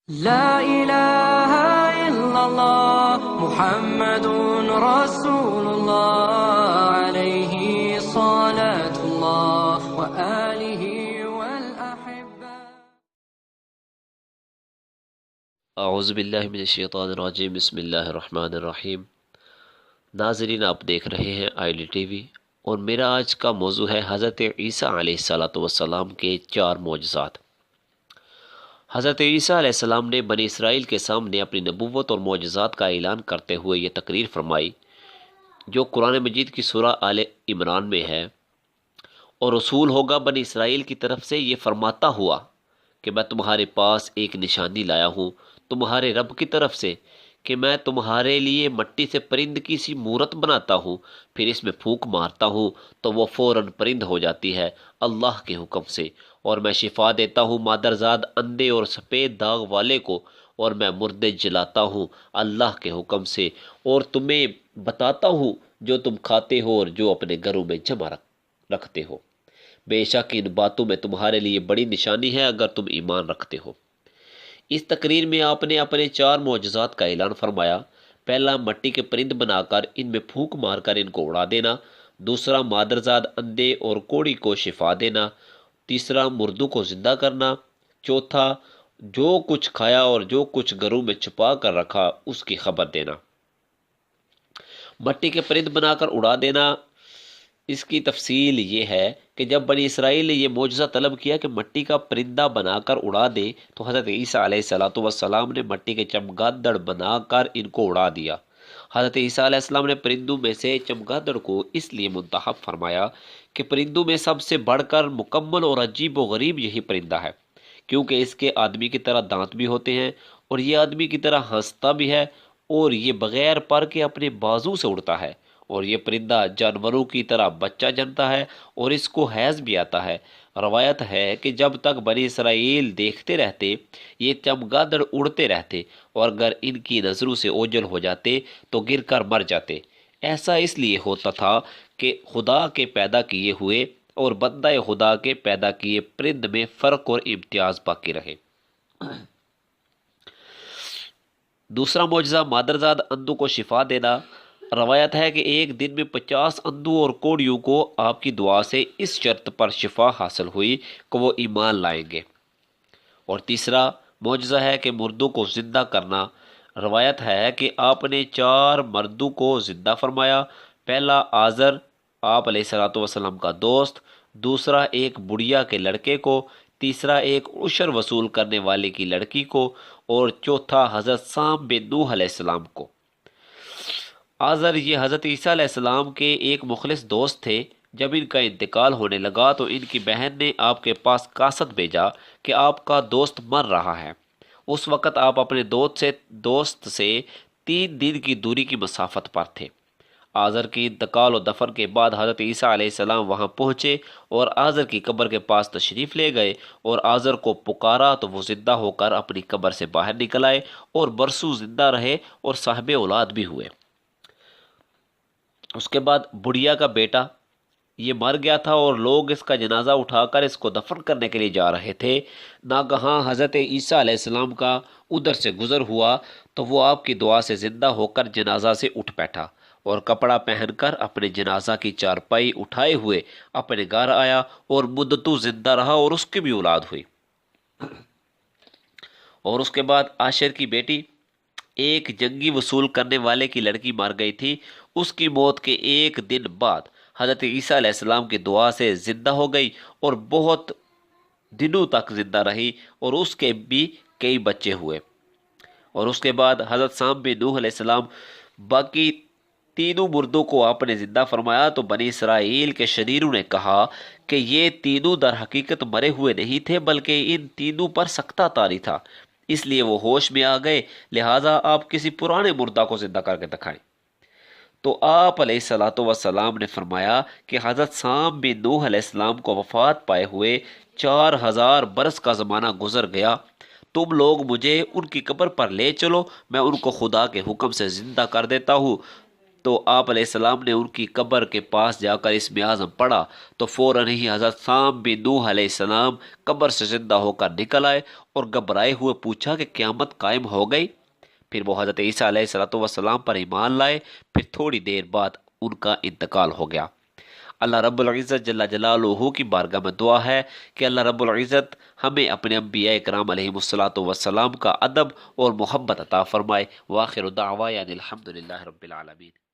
لا إله إلا الله محمد رسول الله عليه صلاة الله وآله والأحبة. اعوذ باللہ من الشیطان الرجیم، بسم اللہ الرحمن الرحیم۔ ناظرین، آپ دیکھ رہے ہیں آئی ڈی ٹی وی، اور میرا آج کا موضوع ہے حضرت عیسیٰ علیہ السلام کے 4 معجزات۔ حضرت عیسیٰ علیہ السلام نے بنی اسرائیل کے سامنے اپنی نبوت اور معجزات کا اعلان کرتے ہوئے یہ تقریر فرمائی، جو قرآن مجید کی سورہ آل عمران میں ہے۔ اور رسول ہوگا بنی اسرائیل کی طرف سے یہ فرماتا ہوا کہ میں تمہارے پاس ایک نشانی لایا ہوں تمہارے رب کی طرف سے، کہ میں تمہارے لیے مٹی سے پرند کی سی مورت بناتا ہوں، پھر اس میں پھونک مارتا ہوں تو وہ فوراً پرند ہو جاتی ہے اللہ کے حکم سے، اور میں شفا دیتا ہوں مادرزاد اندھے اور سفید داغ والے کو، اور میں مردے جلاتا ہوں اللہ کے حکم سے، اور تمہیں بتاتا ہوں جو تم کھاتے ہو اور جو اپنے گھروں میں جمع رکھتے ہو۔ بے شک ان باتوں میں تمہارے لیے بڑی نشانی ہے اگر تم ایمان رکھتے ہو۔ اس تقریر میں آپ نے اپنے 4 معجزات کا اعلان فرمایا۔ پہلا، مٹی کے پرند بنا کر ان میں پھونک مار کر ان کو اڑا دینا۔ دوسرا، مادرزاد اندھے اور کوڑی کو شفا دینا۔ تیسرا، مردوں کو زندہ کرنا۔ چوتھا، جو کچھ کھایا اور جو کچھ گھروں میں چھپا کر رکھا اس کی خبر دینا۔ مٹی کے پرند بنا کر اڑا دینا، اس کی تفصیل یہ ہے کہ جب بنی اسرائیل نے یہ معجزہ طلب کیا کہ مٹی کا پرندہ بنا کر اڑا دے، تو حضرت عیسیٰ علیہ السلام نے مٹی کے چمگادڑ بنا کر ان کو اڑا دیا۔ حضرت عیسیٰ علیہ السلام نے پرندوں میں سے چمگادڑ کو اس لیے منتخب فرمایا کہ پرندوں میں سب سے بڑھ کر مکمل اور عجیب و غریب یہی پرندہ ہے، کیونکہ اس کے آدمی کی طرح دانت بھی ہوتے ہیں، اور یہ آدمی کی طرح ہنستا بھی ہے، اور یہ بغیر پر کے اپنے بازو سے اڑتا ہے، اور یہ پرندہ جانوروں کی طرح بچہ جنتا ہے، اور اس کو حیض بھی آتا ہے۔ روایت ہے کہ جب تک بنی اسرائیل دیکھتے رہتے، یہ چمگادڑ اڑتے رہتے، اور اگر ان کی نظروں سے اوجھل ہو جاتے تو گر کر مر جاتے۔ ایسا اس لیے ہوتا تھا کہ خدا کے پیدا کیے ہوئے اور بندہ خدا کے پیدا کیے پرند میں فرق اور امتیاز باقی رہے۔ دوسرا معجزہ، مادرزاد اندھوں کو شفا دینا۔ روایت ہے کہ ایک دن میں 50 اندھوں اور کوڑیوں کو آپ کی دعا سے اس شرط پر شفا حاصل ہوئی کہ وہ ایمان لائیں گے۔ اور تیسرا معجزہ ہے کہ مردوں کو زندہ کرنا۔ روایت ہے کہ آپ نے 4 مردوں کو زندہ فرمایا۔ پہلا، آزر، آپ علیہ السلام کا دوست۔ دوسرا، ایک بڑھیا کے لڑکے کو۔ تیسرا، ایک عشر وصول کرنے والے کی لڑکی کو۔ اور چوتھا، حضرت سام بن نوح علیہ السلام کو۔ آزر یہ حضرت عیسیٰ علیہ السلام کے ایک مخلص دوست تھے۔ جب ان کا انتقال ہونے لگا تو ان کی بہن نے آپ کے پاس قاصد بھیجا کہ آپ کا دوست مر رہا ہے۔ اس وقت آپ اپنے دوست سے 3 دن کی دوری کی مسافت پر تھے۔ آزر کے انتقال و دفن کے بعد حضرت عیسیٰ علیہ السلام وہاں پہنچے اور آزر کی قبر کے پاس تشریف لے گئے، اور آزر کو پکارا تو وہ زندہ ہو کر اپنی قبر سے باہر نکل آئے، اور برسوں زندہ رہے اور صاحب اولاد بھی ہوئے۔ اس کے بعد بڑھیا کا بیٹا یہ مر گیا تھا، اور لوگ اس کا جنازہ اٹھا کر اس کو دفن کرنے کے لیے جا رہے تھے۔ ناگہاں حضرت عیسیٰ علیہ السلام کا ادھر سے گزر ہوا تو وہ آپ کی دعا سے زندہ ہو کر جنازہ سے اٹھ بیٹھا، اور کپڑا پہن کر اپنے جنازہ کی چارپائی اٹھائے ہوئے اپنے گھر آیا، اور مدتوں زندہ رہا، اور اس کی بھی اولاد ہوئی۔ اور اس کے بعد عاشر کی بیٹی، ایک جنگی وصول کرنے والے کی لڑکی مر گئی تھی، اس کی موت کے ایک دن بعد حضرت عیسیٰ علیہ السلام کی دعا سے زندہ ہو گئی، اور بہت دنوں تک زندہ رہی، اور اس کے بھی کئی بچے ہوئے۔ اور اس کے بعد حضرت سام بن نوح علیہ السلام، باقی تینوں مردوں کو آپ نے زندہ فرمایا، تو بنی اسرائیل کے شریروں نے کہا کہ یہ تینوں در حقیقت مرے ہوئے نہیں تھے، بلکہ ان تینوں پر سکتہ طاری تھا، اس لیے وہ ہوش میں آ گئے، لہٰذا آپ کسی پرانے مردہ کو زندہ کر کے دکھائیں۔ تو آپ علیہ السلام نے فرمایا کہ حضرت سام بن نوح علیہ السلام کو وفات پائے ہوئے 4000 برس کا زمانہ گزر گیا، تم لوگ مجھے ان کی قبر پر لے چلو، میں ان کو خدا کے حکم سے زندہ کر دیتا ہوں۔ تو آپ علیہ السلام نے ان کی قبر کے پاس جا کر اسم اعظم پڑھا تو فوراً ہی حضرت سام بن نوح علیہ السلام قبر سے زندہ ہو کر نکل آئے اور گھبرائے ہوئے پوچھا کہ قیامت قائم ہو گئی؟ پھر وہ حضرت عیسیٰ علیہ السلام پر ایمان لائے۔ پھر تھوڑی دیر بعد ان کا انتقال ہو گیا۔ اللہ رب العزت جل جلالہ کی بارگاہ میں دعا ہے کہ اللہ رب العزت ہمیں اپنے انبیاء کرام علیہ السلام کا ادب اور محبت عطا فرمائے۔ وآخر دعوانا الحمدللہ رب العالمین۔